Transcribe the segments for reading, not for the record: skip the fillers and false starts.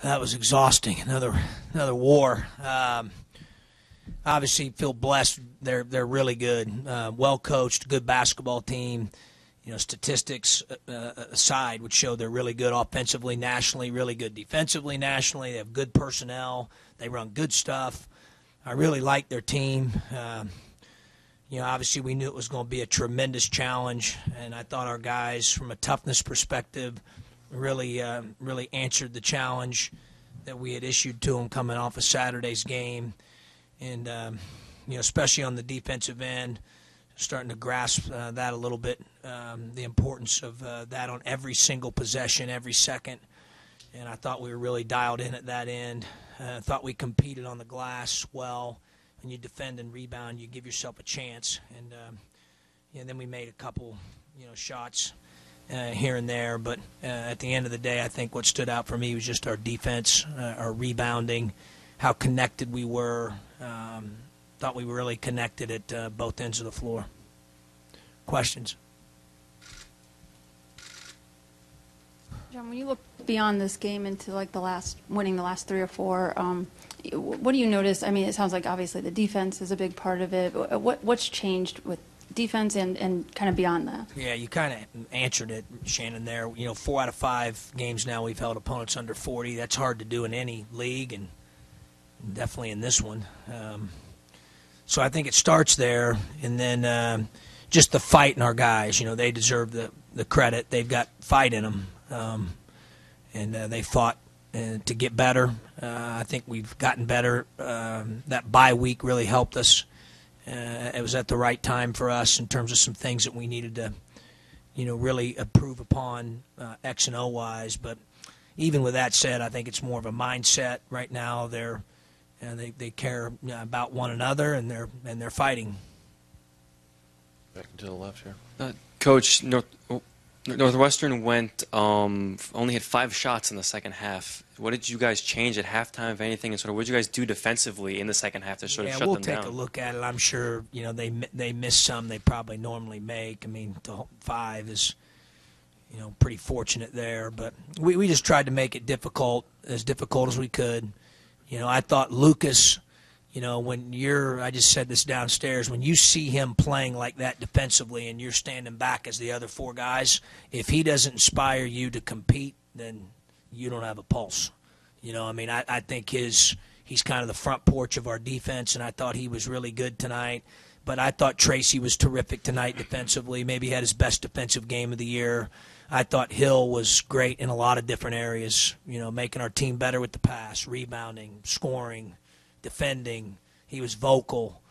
That was exhausting. Another war. Obviously, feel blessed. They're really good, well coached, good basketball team. You know, statistics aside would show they're really good offensively nationally, really good defensively nationally. They have good personnel. They run good stuff. I really like their team. Obviously we knew it was going to be a tremendous challenge, and I thought our guys, from a toughness perspective, really answered the challenge that we had issued to them coming off of Saturday's game. And, especially on the defensive end, starting to grasp that a little bit, the importance of that on every single possession, every second. And I thought we were really dialed in at that end. I thought we competed on the glass well. When you defend and rebound, you give yourself a chance. And then we made a couple, shots here and there. But at the end of the day, I think what stood out for me was just our defense, our rebounding, how connected we were. Thought we were really connected at both ends of the floor. Questions? John, when you look beyond this game into winning the last 3 or 4, what do you notice? I mean, it sounds like obviously the defense is a big part of it. What's changed with defense and kind of beyond that? Yeah, you kind of answered it, Shannon, there. 4 out of 5 games now we've held opponents under 40. That's hard to do in any league, and definitely in this one. So I think it starts there, and then just the fight in our guys. They deserve the credit. They've got fight in them, and they fought to get better. I think we've gotten better. That bye week really helped us. It was at the right time for us in terms of some things that we needed to, really improve upon X and O wise. But even with that said, I think it's more of a mindset right now. They care about one another, and they're fighting. Back to the left here. Coach, Northwestern only had 5 shots in the second half. What did you guys change at halftime, if anything, and sort of what did you guys do defensively in the second half to sort of shut them down? Yeah, we'll take a look at it. I'm sure they missed some they probably normally make. I mean, 5 is pretty fortunate there, but we just tried to make it difficult as we could. I thought Lucas. I just said this downstairs, when you see him playing like that defensively and you're standing back as the other 4 guys, if he doesn't inspire you to compete, then you don't have a pulse. I think he's kind of the front porch of our defense, and I thought he was really good tonight. But I thought Tracy was terrific tonight defensively, maybe had his best defensive game of the year. I thought Hill was great in a lot of different areas, making our team better with the pass, rebounding, scoring, defending. He was vocal.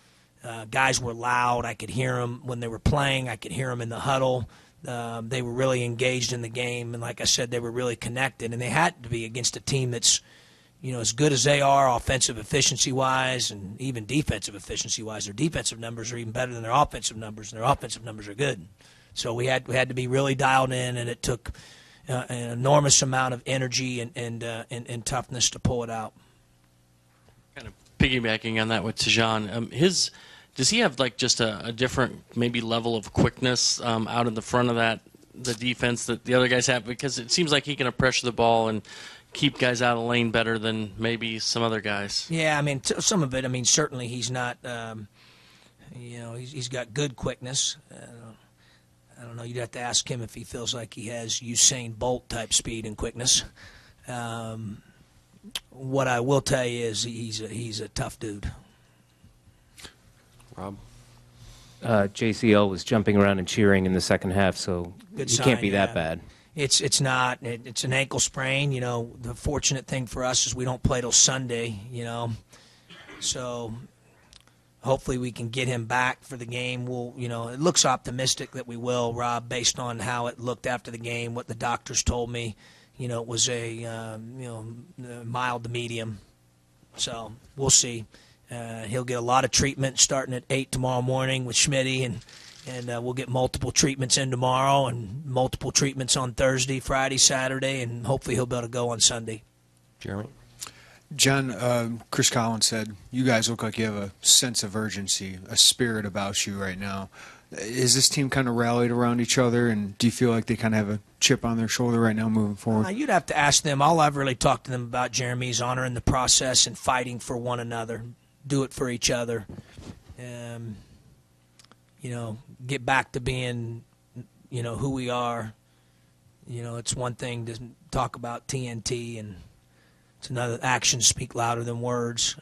Guys were loud. I could hear them when they were playing. I could hear them in the huddle. They were really engaged in the game, and like I said, they were really connected. And they had to be against a team that's, as good as they are offensive efficiency-wise and even defensive efficiency-wise. Their defensive numbers are even better than their offensive numbers, and their offensive numbers are good. So we had to be really dialed in, and it took an enormous amount of energy and toughness to pull it out. Kind of piggybacking on that with Tajon, does he have just a different maybe level of quickness out in the front of the defense that the other guys have? Because it seems like he can pressure the ball and keep guys out of the lane better than maybe some other guys. Yeah, I mean, some of it. I mean, certainly he's not. He's got good quickness. I don't know. You'd have to ask him if he feels like he has Usain Bolt type speed and quickness. What I will tell you is he's a tough dude. Rob? JCL was jumping around and cheering in the second half, so Good he sign, can't be yeah. that bad. It's not. It's an ankle sprain. The fortunate thing for us is we don't play till Sunday. So hopefully we can get him back for the game. It looks optimistic that we will, Rob, based on how it looked after the game, what the doctors told me. It was a mild to medium. So we'll see. He'll get a lot of treatment starting at 8 tomorrow morning with Schmitty, and we'll get multiple treatments in tomorrow and multiple treatments on Thursday, Friday, Saturday, and hopefully he'll be able to go on Sunday. Jeremy? John, Chris Collins said, you guys look like you have a sense of urgency, a spirit about you right now. Is this team kind of rallied around each other, and do you feel like they kind of have a chip on their shoulder right now moving forward? You'd have to ask them. All I've really talked to them about, Jeremy, is honoring the process and fighting for one another. Do it for each other. Get back to being, who we are. It's one thing to talk about TNT, and it's another, actions speak louder than words.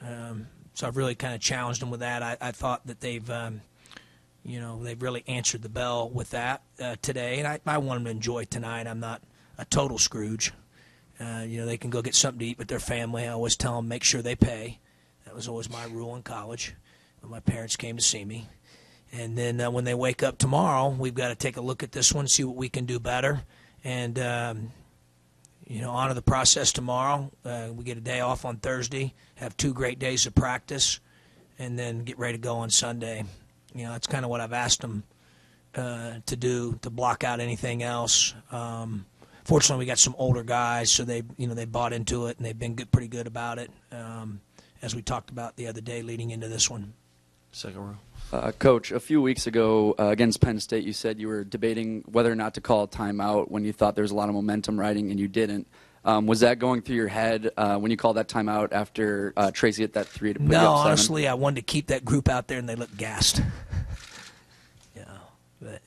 So I've really kind of challenged them with that. I thought that they've really answered the bell with that today, and I want them to enjoy tonight. I'm not a total Scrooge. They can go get something to eat with their family. I always tell them, make sure they pay. That was always my rule in college when my parents came to see me. And then when they wake up tomorrow, we've got to take a look at this one, see what we can do better, and honor the process tomorrow. We get a day off on Thursday, have 2 great days of practice, and then get ready to go on Sunday. That's kind of what I've asked them to do, to block out anything else. Fortunately, we got some older guys, so they bought into it, and they've been pretty good about it, as we talked about the other day leading into this one. Second row. Coach, a few weeks ago against Penn State, you said you were debating whether or not to call a timeout when you thought there was a lot of momentum riding and you didn't. Was that going through your head when you called that timeout after Tracy hit that 3 to put you No, up 7? honestly, I wanted to keep that group out there, and they looked gassed. But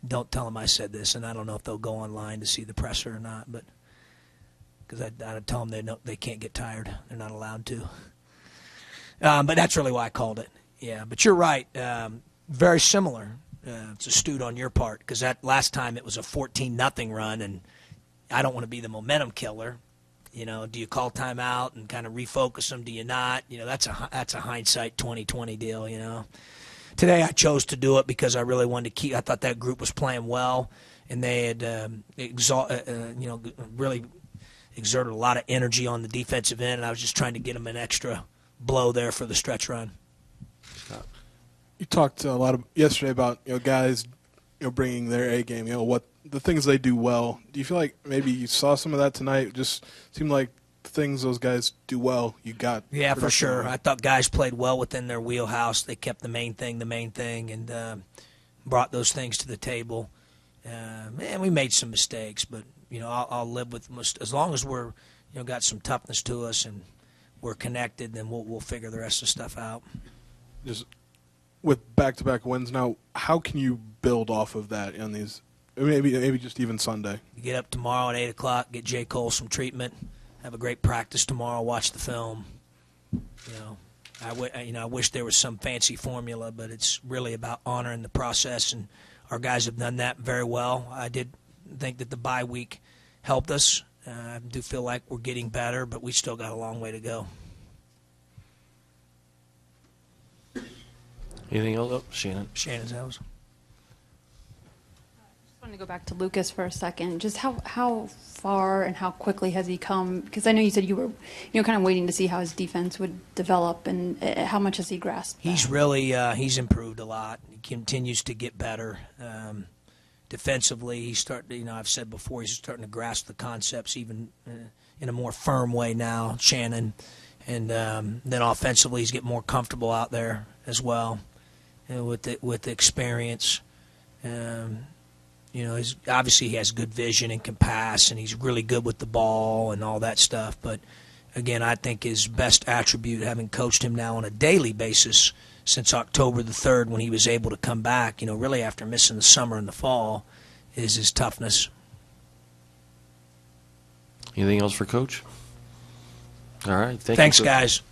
don't tell them I said this, and I don't know if they'll go online to see the presser or not, but because I'd tell them they can't get tired. They're not allowed to. But that's really why I called it. Yeah, but you're right. Very similar. It's astute on your part, because that last time it was a 14-0 run, and I don't want to be the momentum killer. Do you call timeout and kind of refocus them? Do you not? That's a hindsight 2020 deal. Today I chose to do it because I really wanted to keep. I thought that group was playing well, and they had really exerted a lot of energy on the defensive end, and I was just trying to get them an extra blow there for the stretch run. You talked a lot yesterday about guys bringing their A game. What the things they do well. Do you feel like maybe you saw some of that tonight? It just seemed like the things those guys do well, you got. Yeah, for sure. I thought guys played well within their wheelhouse. They kept the main thing, and brought those things to the table. And we made some mistakes, but I'll live with most as long as we're got some toughness to us and we're connected. Then we'll figure the rest of the stuff out. Just with back-to-back wins now, how can you build off of that on these? Maybe just even Sunday. You get up tomorrow at 8 o'clock, get J. Cole some treatment, have a great practice tomorrow, watch the film. I wish there was some fancy formula, but it's really about honoring the process, and our guys have done that very well. I did think that the bye week helped us. I do feel like we're getting better, but we still got a long way to go. Anything else? Oh, Shannon. Shannon's house. I wanted to go back to Lucas for a second. Just how far and how quickly has he come? Because I know you said you were kind of waiting to see how his defense would develop, and how much has he grasped that? He's really he's improved a lot. He continues to get better. Defensively, he's starting. I've said before, he's starting to grasp the concepts even in a more firm way now, Shannon. And then offensively, he's getting more comfortable out there as well, with the experience. Obviously he has good vision and can pass, and he's really good with the ball and all that stuff. But again, I think his best attribute, having coached him now on a daily basis since October the 3rd, when he was able to come back, really after missing the summer and the fall, is his toughness. Anything else for Coach? All right. Thanks, Coach. guys.